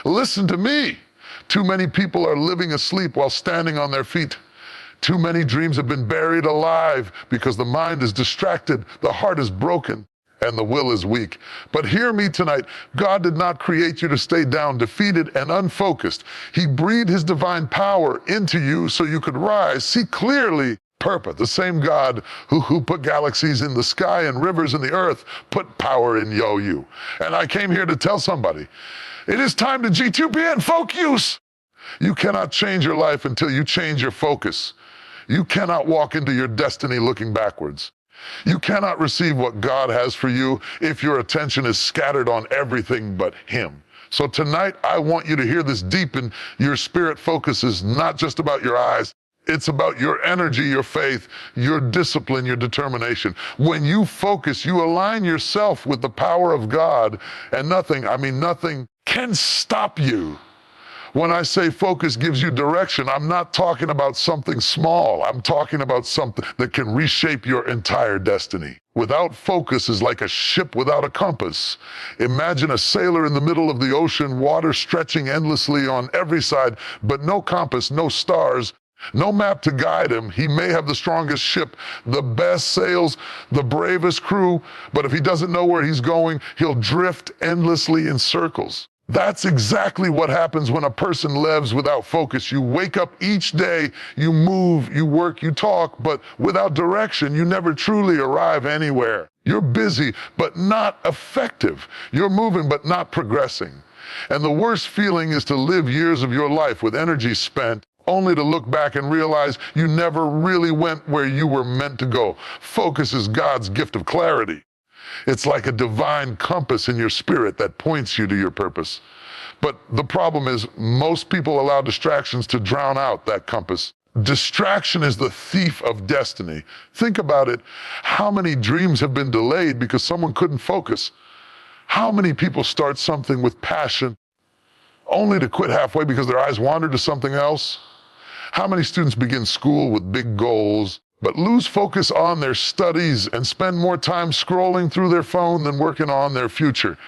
Listen to me. Too many people are living asleep while standing on their feet. Too many dreams have been buried alive because the mind is distracted, the heart is broken, and the will is weak. But hear me tonight. God did not create you to stay down, defeated, and unfocused. He breathed his divine power into you so you could rise, see clearly, purpose. The same God who put galaxies in the sky and rivers in the earth put power in you. And I came here to tell somebody, it is time to G2B and focus. You cannot change your life until you change your focus. You cannot walk into your destiny looking backwards. You cannot receive what God has for you if your attention is scattered on everything but him. So tonight, I want you to hear this deep in your spirit. Focus is not just about your eyes. It's about your energy, your faith, your discipline, your determination. When you focus, you align yourself with the power of God, and nothing can stop you. When I say focus gives you direction, I'm not talking about something small. I'm talking about something that can reshape your entire destiny. Without focus is like a ship without a compass. Imagine a sailor in the middle of the ocean, water stretching endlessly on every side, but no compass, no stars, no map to guide him. He may have the strongest ship, the best sails, the bravest crew, but if he doesn't know where he's going, he'll drift endlessly in circles. That's exactly what happens when a person lives without focus. You wake up each day, you move, you work, you talk, but without direction, you never truly arrive anywhere. You're busy, but not effective. You're moving, but not progressing. And the worst feeling is to live years of your life with energy spent, only to look back and realize you never really went where you were meant to go. Focus is God's gift of clarity. It's like a divine compass in your spirit that points you to your purpose. But the problem is most people allow distractions to drown out that compass. Distraction is the thief of destiny. Think about it. How many dreams have been delayed because someone couldn't focus? How many people start something with passion only to quit halfway because their eyes wander to something else? How many students begin school with big goals but lose focus on their studies and spend more time scrolling through their phone than working on their future?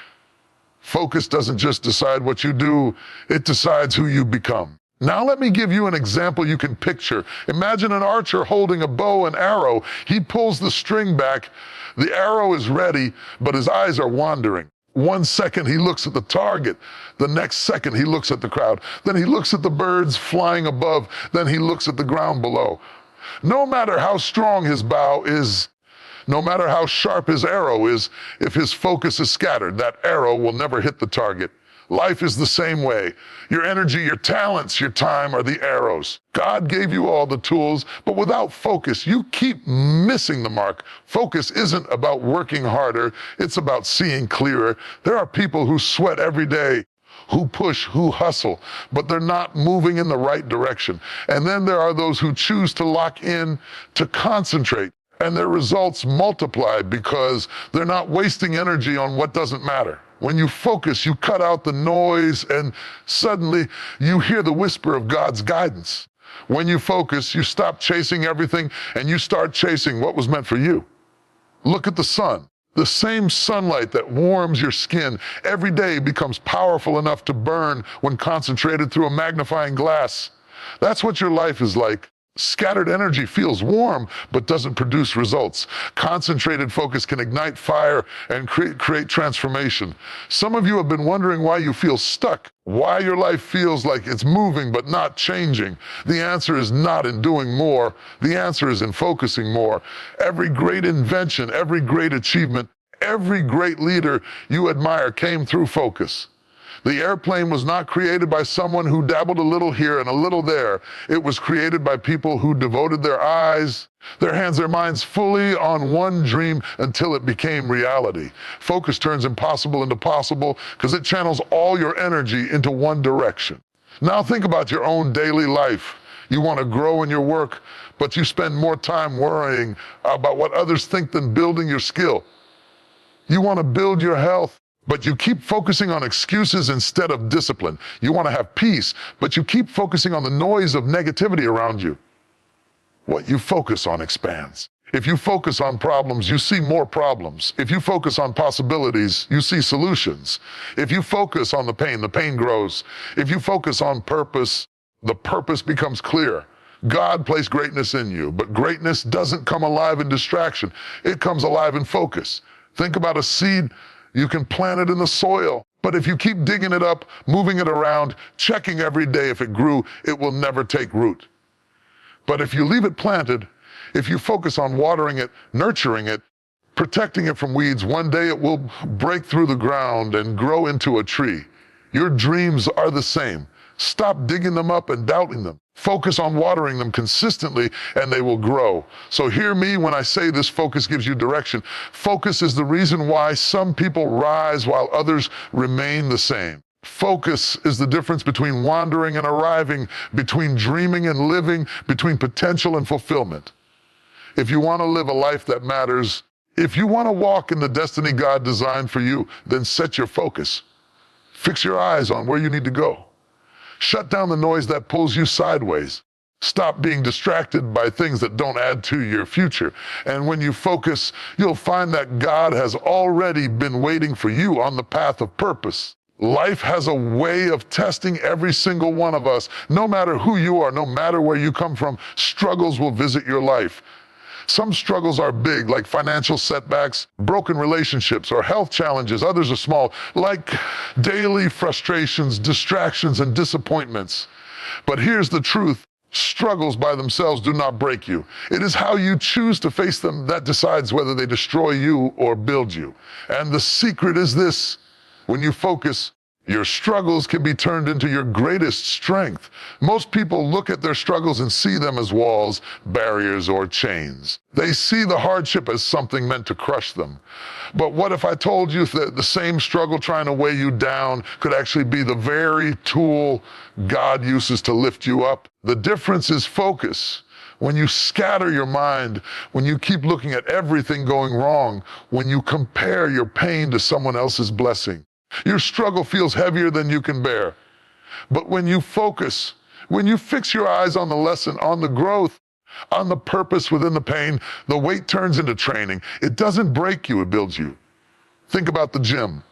Focus doesn't just decide what you do, it decides who you become. Now let me give you an example you can picture. Imagine an archer holding a bow and arrow. He pulls the string back, the arrow is ready, but his eyes are wandering. 1 second he looks at the target, the next second he looks at the crowd, then he looks at the birds flying above, then he looks at the ground below. No matter how strong his bow is, no matter how sharp his arrow is, if his focus is scattered, that arrow will never hit the target. Life is the same way. Your energy, your talents, your time are the arrows. God gave you all the tools, but without focus, you keep missing the mark. Focus isn't about working harder, it's about seeing clearer. There are people who sweat every day, who push, who hustle, but they're not moving in the right direction. And then there are those who choose to lock in, to concentrate, and their results multiply because they're not wasting energy on what doesn't matter. When you focus, you cut out the noise, and suddenly you hear the whisper of God's guidance. When you focus, you stop chasing everything and you start chasing what was meant for you. Look at the sun. The same sunlight that warms your skin every day becomes powerful enough to burn when concentrated through a magnifying glass. That's what your life is like. Scattered energy feels warm, but doesn't produce results. Concentrated focus can ignite fire and create transformation. Some of you have been wondering why you feel stuck, why your life feels like it's moving but not changing. The answer is not in doing more. The answer is in focusing more. Every great invention, every great achievement, every great leader you admire came through focus. The airplane was not created by someone who dabbled a little here and a little there. It was created by people who devoted their eyes, their hands, their minds fully on one dream until it became reality. Focus turns impossible into possible because it channels all your energy into one direction. Now think about your own daily life. You want to grow in your work, but you spend more time worrying about what others think than building your skill. You want to build your health, but you keep focusing on excuses instead of discipline. You want to have peace, but you keep focusing on the noise of negativity around you. What you focus on expands. If you focus on problems, you see more problems. If you focus on possibilities, you see solutions. If you focus on the pain grows. If you focus on purpose, the purpose becomes clear. God placed greatness in you, but greatness doesn't come alive in distraction. It comes alive in focus. Think about a seed. You can plant it in the soil, but if you keep digging it up, moving it around, checking every day if it grew, it will never take root. But if you leave it planted, if you focus on watering it, nurturing it, protecting it from weeds, one day it will break through the ground and grow into a tree. Your dreams are the same. Stop digging them up and doubting them. Focus on watering them consistently and they will grow. So hear me when I say this focus gives you direction. Focus is the reason why some people rise while others remain the same. Focus is the difference between wandering and arriving, between dreaming and living, between potential and fulfillment. If you want to live a life that matters, if you want to walk in the destiny God designed for you, then set your focus. Fix your eyes on where you need to go. Shut down the noise that pulls you sideways. Stop being distracted by things that don't add to your future. And when you focus, you'll find that God has already been waiting for you on the path of purpose. Life has a way of testing every single one of us. No matter who you are, no matter where you come from, struggles will visit your life. Some struggles are big, like financial setbacks, broken relationships, or health challenges. Others are small, like daily frustrations, distractions, and disappointments. But here's the truth. Struggles by themselves do not break you. It is how you choose to face them that decides whether they destroy you or build you. And the secret is this. When you focus, your struggles can be turned into your greatest strength. Most people look at their struggles and see them as walls, barriers, or chains. They see the hardship as something meant to crush them. But what if I told you that the same struggle trying to weigh you down could actually be the very tool God uses to lift you up? The difference is focus. When you scatter your mind, when you keep looking at everything going wrong, when you compare your pain to someone else's blessing, your struggle feels heavier than you can bear. But when you focus, when you fix your eyes on the lesson, on the growth, on the purpose within the pain, the weight turns into training. It doesn't break you, it builds you. Think about the gym.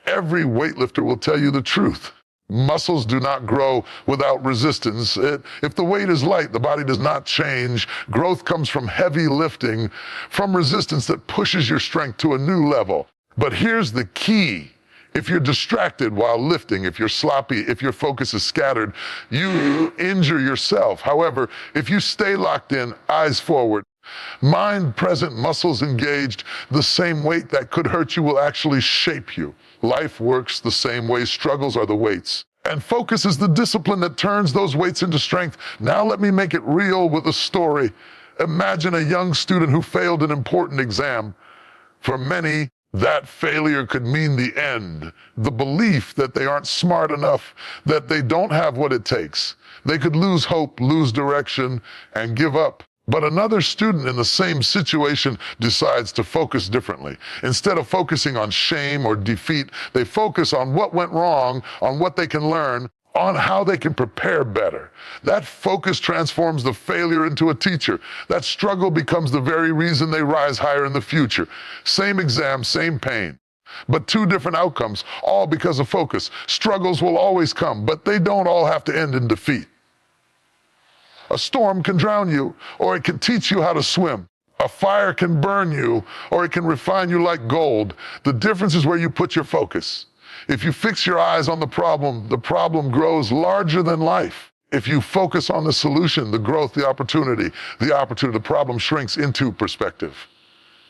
Every weightlifter will tell you the truth. Muscles do not grow without resistance. If the weight is light, the body does not change. Growth comes from heavy lifting, from resistance that pushes your strength to a new level. But here's the key. If you're distracted while lifting, if you're sloppy, if your focus is scattered, you injure yourself. However, if you stay locked in, eyes forward, mind present, muscles engaged, the same weight that could hurt you will actually shape you. Life works the same way. Struggles are the weights. And focus is the discipline that turns those weights into strength. Now let me make it real with a story. Imagine a young student who failed an important exam. For many, that failure could mean the end, the belief that they aren't smart enough, that they don't have what it takes. They could lose hope, lose direction, and give up. But another student in the same situation decides to focus differently. Instead of focusing on shame or defeat, they focus on what went wrong, on what they can learn, on how they can prepare better. That focus transforms the failure into a teacher. That struggle becomes the very reason they rise higher in the future. Same exam, same pain, but two different outcomes, all because of focus. Struggles will always come, but they don't all have to end in defeat. A storm can drown you, or it can teach you how to swim. A fire can burn you, or it can refine you like gold. The difference is where you put your focus. If you fix your eyes on the problem grows larger than life. If you focus on the solution, the growth, the opportunity, the problem shrinks into perspective.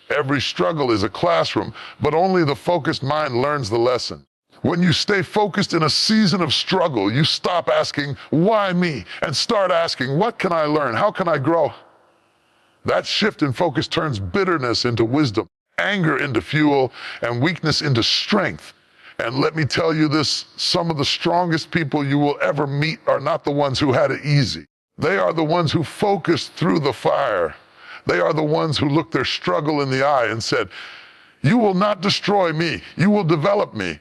Every struggle is a classroom, but only the focused mind learns the lesson. When you stay focused in a season of struggle, you stop asking, why me? And start asking, what can I learn? How can I grow? That shift in focus turns bitterness into wisdom, anger into fuel, and weakness into strength. And let me tell you this, some of the strongest people you will ever meet are not the ones who had it easy. They are the ones who focused through the fire. They are the ones who looked their struggle in the eye and said, you will not destroy me, you will develop me.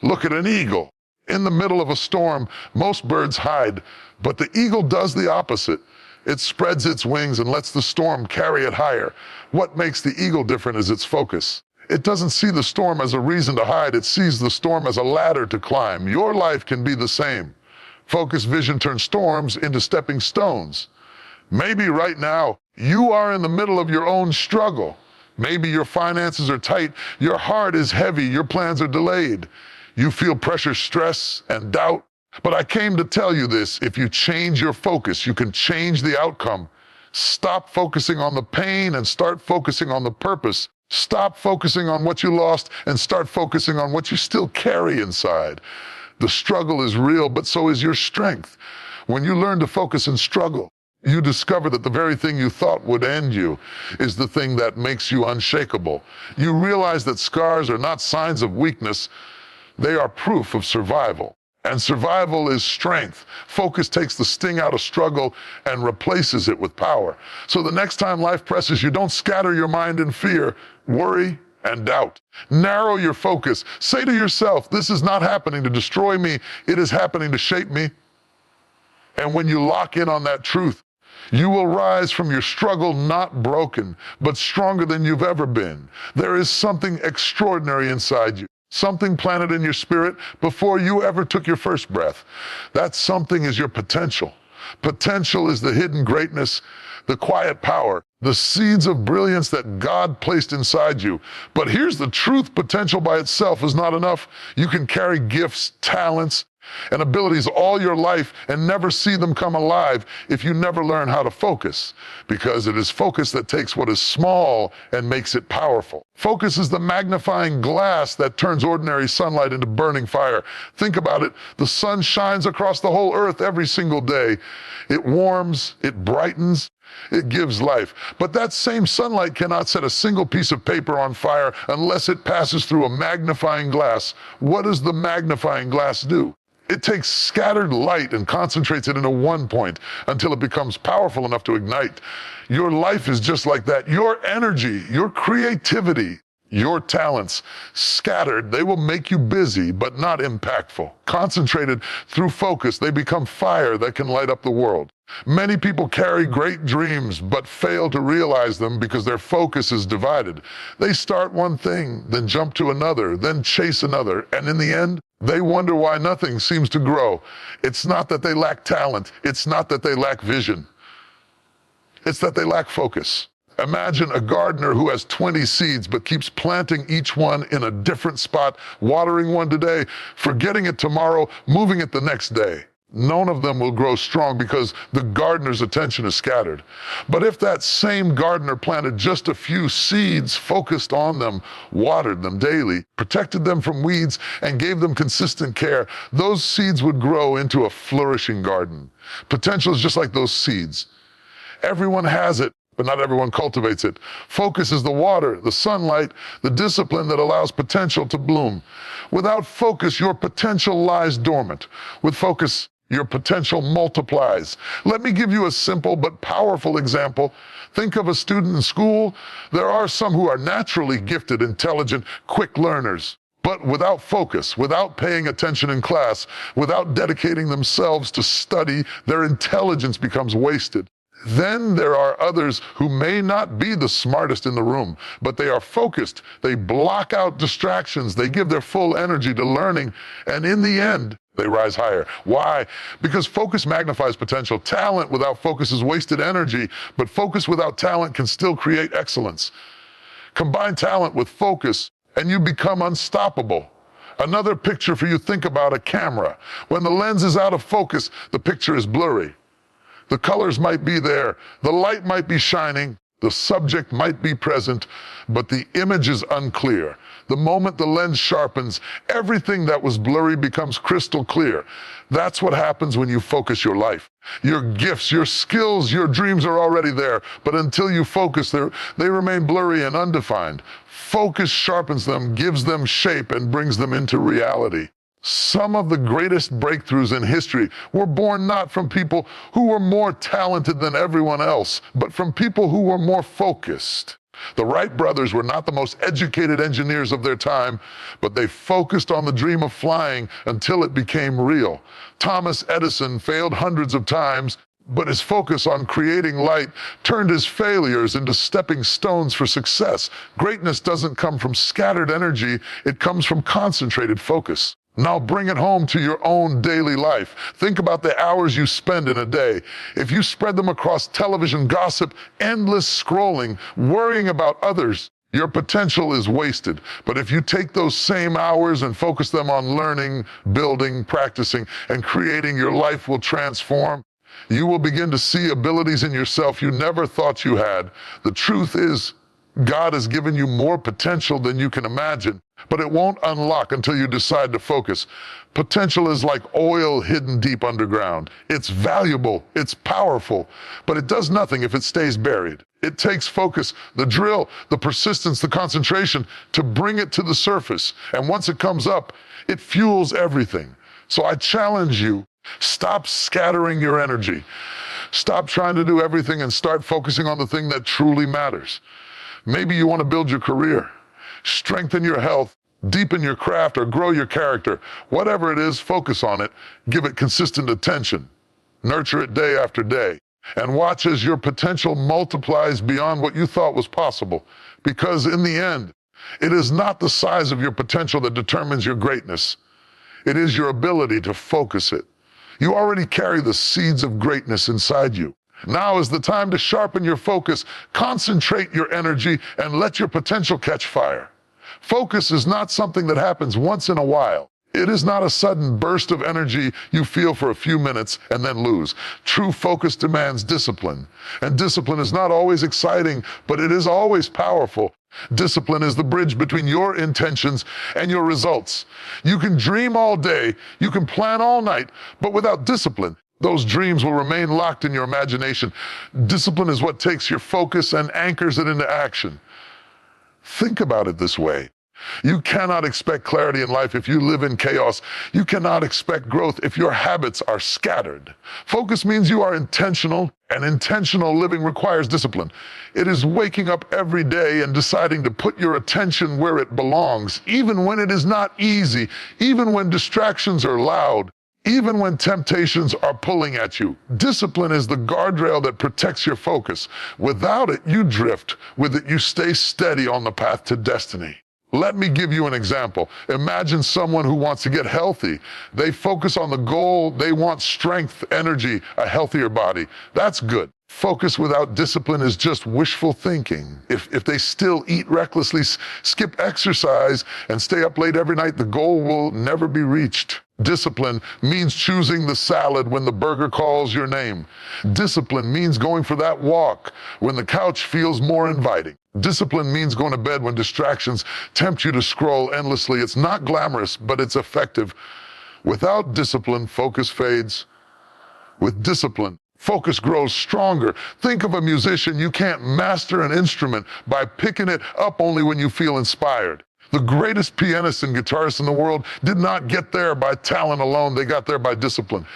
Look at an eagle. In the middle of a storm, most birds hide, but the eagle does the opposite. It spreads its wings and lets the storm carry it higher. What makes the eagle different is its focus. It doesn't see the storm as a reason to hide. It sees the storm as a ladder to climb. Your life can be the same. Focused vision turns storms into stepping stones. Maybe right now, you are in the middle of your own struggle. Maybe your finances are tight, your heart is heavy, your plans are delayed. You feel pressure, stress, and doubt. But I came to tell you this: if you change your focus, you can change the outcome. Stop focusing on the pain and start focusing on the purpose. Stop focusing on what you lost and start focusing on what you still carry inside. The struggle is real, but so is your strength. When you learn to focus and struggle, you discover that the very thing you thought would end you is the thing that makes you unshakable. You realize that scars are not signs of weakness, they are proof of survival. And survival is strength. Focus takes the sting out of struggle and replaces it with power. So the next time life presses you, don't scatter your mind in fear, worry, and doubt. Narrow your focus. Say to yourself, this is not happening to destroy me, it is happening to shape me. And when you lock in on that truth, you will rise from your struggle not broken, but stronger than you've ever been. There is something extraordinary inside you. Something planted in your spirit before you ever took your first breath. That something is your potential. Potential is the hidden greatness, the quiet power, the seeds of brilliance that God placed inside you. But here's the truth: potential by itself is not enough. You can carry gifts, talents, and abilities all your life and never see them come alive if you never learn how to focus, because it is focus that takes what is small and makes it powerful. Focus is the magnifying glass that turns ordinary sunlight into burning fire. Think about it. The sun shines across the whole earth every single day. It warms, it brightens, it gives life. But that same sunlight cannot set a single piece of paper on fire unless it passes through a magnifying glass. What does the magnifying glass do? It takes scattered light and concentrates it into one point until it becomes powerful enough to ignite. Your life is just like that. Your energy, your creativity, your talents, scattered, they will make you busy but not impactful. Concentrated through focus, they become fire that can light up the world. Many people carry great dreams but fail to realize them because their focus is divided. They start one thing, then jump to another, then chase another, and in the end, they wonder why nothing seems to grow. It's not that they lack talent. It's not that they lack vision. It's that they lack focus. Imagine a gardener who has 20 seeds but keeps planting each one in a different spot, watering one today, forgetting it tomorrow, moving it the next day. None of them will grow strong because the gardener's attention is scattered. But if that same gardener planted just a few seeds, focused on them, watered them daily, protected them from weeds, and gave them consistent care, those seeds would grow into a flourishing garden. Potential is just like those seeds. Everyone has it, but not everyone cultivates it. Focus is the water, the sunlight, the discipline that allows potential to bloom. Without focus, your potential lies dormant. With focus, your potential multiplies. Let me give you a simple but powerful example. Think of a student in school. There are some who are naturally gifted, intelligent, quick learners. But without focus, without paying attention in class, without dedicating themselves to study, their intelligence becomes wasted. Then there are others who may not be the smartest in the room, but they are focused. They block out distractions. They give their full energy to learning. And in the end, they rise higher. Why? Because focus magnifies potential. Talent without focus is wasted energy, but focus without talent can still create excellence. Combine talent with focus, and you become unstoppable. Another picture for you: think about a camera. When the lens is out of focus, the picture is blurry. The colors might be there, the light might be shining, the subject might be present, but the image is unclear. The moment the lens sharpens, everything that was blurry becomes crystal clear. That's what happens when you focus your life. Your gifts, your skills, your dreams are already there, but until you focus, they remain blurry and undefined. Focus sharpens them, gives them shape, and brings them into reality. Some of the greatest breakthroughs in history were born not from people who were more talented than everyone else, but from people who were more focused. The Wright brothers were not the most educated engineers of their time, but they focused on the dream of flying until it became real. Thomas Edison failed hundreds of times, But his focus on creating light turned his failures into stepping stones for success. Greatness doesn't come from scattered energy, it comes from concentrated focus. Now bring it home to your own daily life. Think about the hours you spend in a day. If you spread them across television gossip, endless scrolling, worrying about others, your potential is wasted. But if you take those same hours and focus them on learning, building, practicing, and creating, your life will transform. You will begin to see abilities in yourself you never thought you had. The truth is, God has given you more potential than you can imagine, but it won't unlock until you decide to focus. Potential is like oil hidden deep underground. It's valuable, it's powerful, but it does nothing if it stays buried. It takes focus, the drill, the persistence, the concentration to bring it to the surface. And once it comes up, it fuels everything. So I challenge you, stop scattering your energy. Stop trying to do everything and start focusing on the thing that truly matters. Maybe you want to build your career, strengthen your health, deepen your craft, or grow your character. Whatever it is, focus on it. Give it consistent attention. Nurture it day after day. And watch as your potential multiplies beyond what you thought was possible. Because in the end, it is not the size of your potential that determines your greatness. It is your ability to focus it. You already carry the seeds of greatness inside you. Now is the time to sharpen your focus, concentrate your energy, and let your potential catch fire. Focus is not something that happens once in a while. It is not a sudden burst of energy you feel for a few minutes and then lose. True focus demands discipline. And discipline is not always exciting, but it is always powerful. Discipline is the bridge between your intentions and your results. You can dream all day, you can plan all night, but without discipline, those dreams will remain locked in your imagination. Discipline is what takes your focus and anchors it into action. Think about it this way. You cannot expect clarity in life if you live in chaos. You cannot expect growth if your habits are scattered. Focus means you are intentional, and intentional living requires discipline. It is waking up every day and deciding to put your attention where it belongs, even when it is not easy, even when distractions are loud, even when temptations are pulling at you. Discipline is the guardrail that protects your focus. Without it, you drift. With it, you stay steady on the path to destiny. Let me give you an example. Imagine someone who wants to get healthy. They focus on the goal. They want strength, energy, a healthier body. That's good. Focus without discipline is just wishful thinking. If they still eat recklessly, skip exercise, and stay up late every night, the goal will never be reached. Discipline means choosing the salad when the burger calls your name. Discipline means going for that walk when the couch feels more inviting. Discipline means going to bed when distractions tempt you to scroll endlessly. It's not glamorous, but it's effective. Without discipline, focus fades. With discipline, focus grows stronger. Think of a musician. You can't master an instrument by picking it up only when you feel inspired. The greatest pianists and guitarists in the world did not get there by talent alone. They got there by discipline.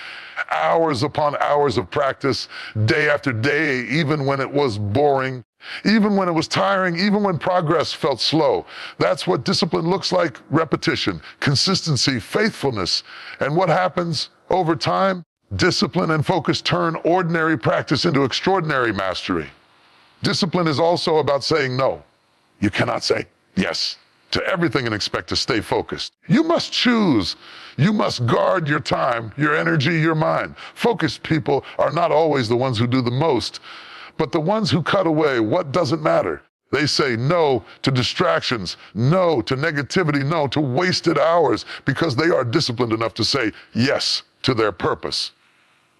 Hours upon hours of practice, day after day, even when it was boring, even when it was tiring, even when progress felt slow. That's what discipline looks like: repetition, consistency, faithfulness. And what happens over time? Discipline and focus turn ordinary practice into extraordinary mastery. Discipline is also about saying no. You cannot say yes to everything and expect to stay focused. You must choose. You must guard your time, your energy, your mind. Focused people are not always the ones who do the most, but the ones who cut away what doesn't matter. They say no to distractions, no to negativity, no to wasted hours, because they are disciplined enough to say yes to their purpose.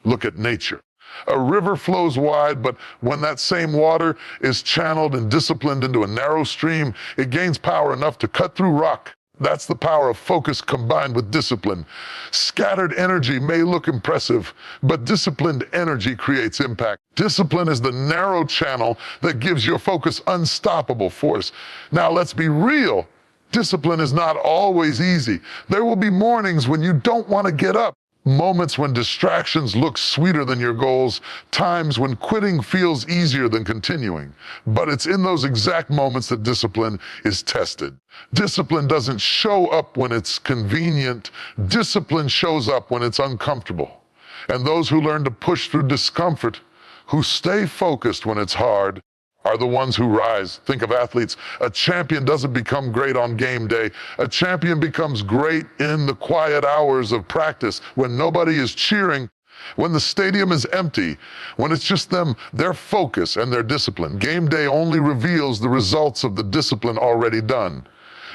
Look at nature. A river flows wide, but when that same water is channeled and disciplined into a narrow stream, it gains power enough to cut through rock. That's the power of focus combined with discipline. Scattered energy may look impressive, but disciplined energy creates impact. Discipline is the narrow channel that gives your focus unstoppable force. Now let's be real. Discipline is not always easy. There will be mornings when you don't want to get up. Moments when distractions look sweeter than your goals, times when quitting feels easier than continuing. But it's in those exact moments that discipline is tested. Discipline doesn't show up when it's convenient. Discipline shows up when it's uncomfortable. And those who learn to push through discomfort, who stay focused when it's hard, are the ones who rise. Think of athletes. A champion doesn't become great on game day. A champion becomes great in the quiet hours of practice when nobody is cheering, when the stadium is empty, when it's just them, their focus and their discipline. Game day only reveals the results of the discipline already done.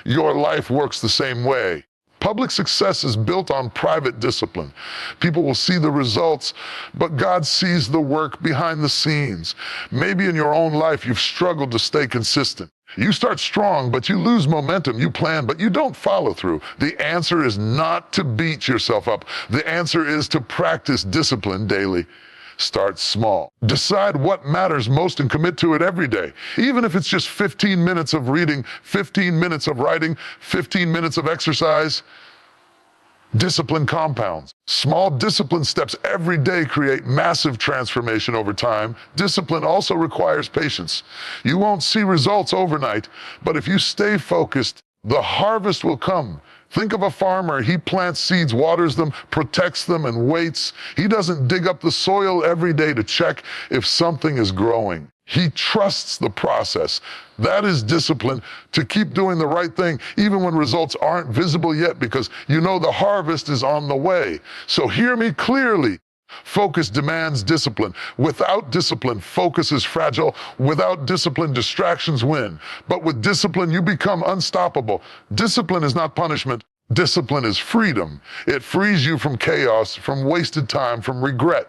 Your life works the same way. Public success is built on private discipline. People will see the results, but God sees the work behind the scenes. Maybe in your own life, you've struggled to stay consistent. You start strong, but you lose momentum. You plan, but you don't follow through. The answer is not to beat yourself up. The answer is to practice discipline daily. Start small. Decide what matters most and commit to it every day. Even if it's just 15 minutes of reading, 15 minutes of writing, 15 minutes of exercise. Discipline compounds. Small discipline steps every day create massive transformation over time. Discipline also requires patience. You won't see results overnight, but if you stay focused, the harvest will come. Think of a farmer. He plants seeds, waters them, protects them, and waits. He doesn't dig up the soil every day to check if something is growing. He trusts the process. That is discipline, to keep doing the right thing even when results aren't visible yet, because you know the harvest is on the way. So hear me clearly. Focus demands discipline. Without discipline, focus is fragile. Without discipline, distractions win. But with discipline, you become unstoppable. Discipline is not punishment. Discipline is freedom. It frees you from chaos, from wasted time, from regret.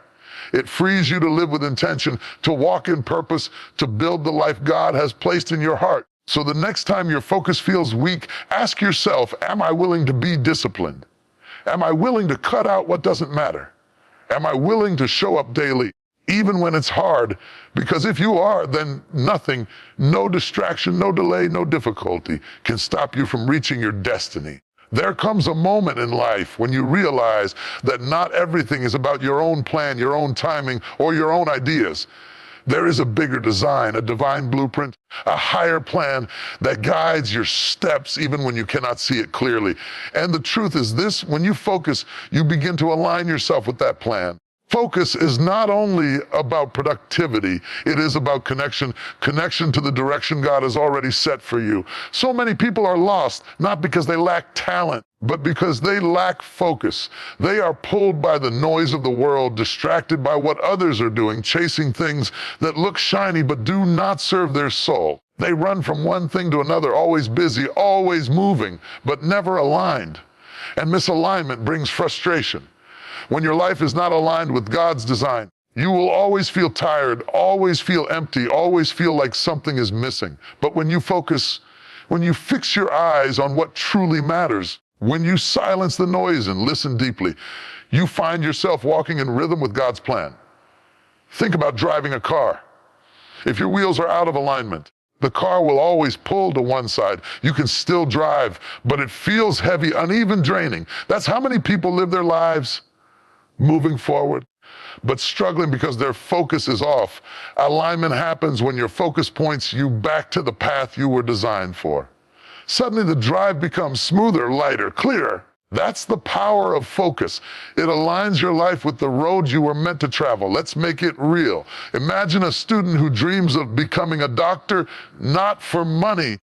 It frees you to live with intention, to walk in purpose, to build the life God has placed in your heart. So the next time your focus feels weak, ask yourself, am I willing to be disciplined? Am I willing to cut out what doesn't matter? Am I willing to show up daily, even when it's hard? Because if you are, then nothing, no distraction, no delay, no difficulty can stop you from reaching your destiny. There comes a moment in life when you realize that not everything is about your own plan, your own timing, or your own ideas. There is a bigger design, a divine blueprint, a higher plan that guides your steps even when you cannot see it clearly. And the truth is this: when you focus, you begin to align yourself with that plan. Focus is not only about productivity, it is about connection to the direction God has already set for you. So many people are lost, not because they lack talent, but because they lack focus. They are pulled by the noise of the world, distracted by what others are doing, chasing things that look shiny but do not serve their soul. They run from one thing to another, always busy, always moving, but never aligned. And misalignment brings frustration. When your life is not aligned with God's design, you will always feel tired, always feel empty, always feel like something is missing. But when you focus, when you fix your eyes on what truly matters, when you silence the noise and listen deeply, you find yourself walking in rhythm with God's plan. Think about driving a car. If your wheels are out of alignment, the car will always pull to one side. You can still drive, but it feels heavy, uneven, draining. That's how many people live their lives, moving forward, but struggling because their focus is off. Alignment happens when your focus points you back to the path you were designed for. Suddenly the drive becomes smoother, lighter, clearer. That's the power of focus. It aligns your life with the road you were meant to travel. Let's make it real. Imagine a student who dreams of becoming a doctor, not for money,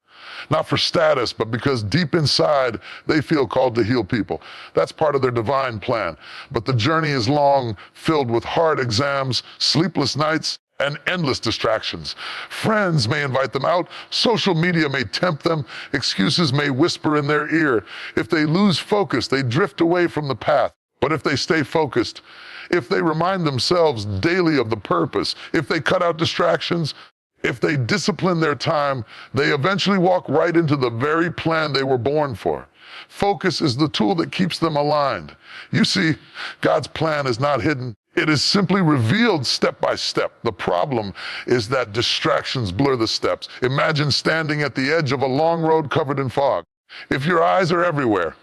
not for status, but because deep inside they feel called to heal people. That's part of their divine plan. But the journey is long, filled with hard exams, sleepless nights, and endless distractions. Friends may invite them out, social media may tempt them, excuses may whisper in their ear. If they lose focus, they drift away from the path. But if they stay focused, if they remind themselves daily of the purpose, if they cut out distractions, if they discipline their time, they eventually walk right into the very plan they were born for. Focus is the tool that keeps them aligned. You see, God's plan is not hidden. It is simply revealed step by step. The problem is that distractions blur the steps. Imagine standing at the edge of a long road covered in fog. If your eyes are everywhere,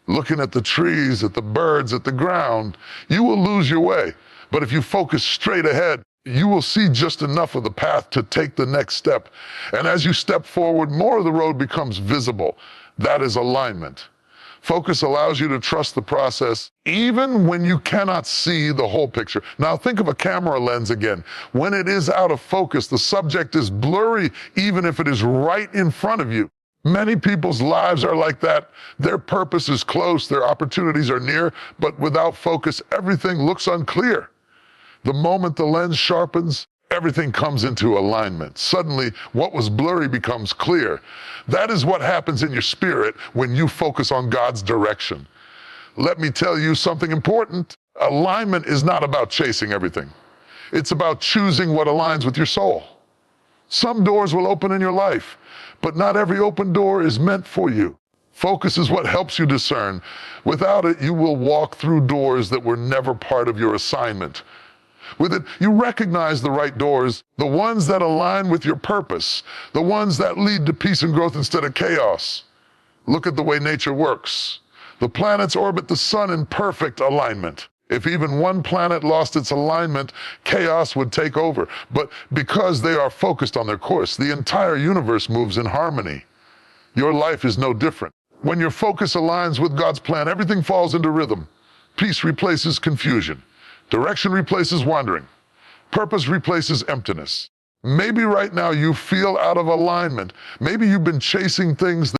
looking at the trees, at the birds, at the ground, you will lose your way. But if you focus straight ahead, you will see just enough of the path to take the next step. And as you step forward, more of the road becomes visible. That is alignment. Focus allows you to trust the process, even when you cannot see the whole picture. Now think of a camera lens again. When it is out of focus, the subject is blurry, even if it is right in front of you. Many people's lives are like that. Their purpose is close, their opportunities are near, but without focus, everything looks unclear. The moment the lens sharpens, everything comes into alignment. Suddenly, what was blurry becomes clear. That is what happens in your spirit when you focus on God's direction. Let me tell you something important. Alignment is not about chasing everything. It's about choosing what aligns with your soul. Some doors will open in your life, but not every open door is meant for you. Focus is what helps you discern. Without it, you will walk through doors that were never part of your assignment. With it, you recognize the right doors, the ones that align with your purpose, the ones that lead to peace and growth instead of chaos. Look at the way nature works. The planets orbit the sun in perfect alignment. If even one planet lost its alignment, chaos would take over. But because they are focused on their course, the entire universe moves in harmony. Your life is no different. When your focus aligns with God's plan, everything falls into rhythm. Peace replaces confusion. Direction replaces wandering. Purpose replaces emptiness. Maybe right now you feel out of alignment. Maybe you've been chasing things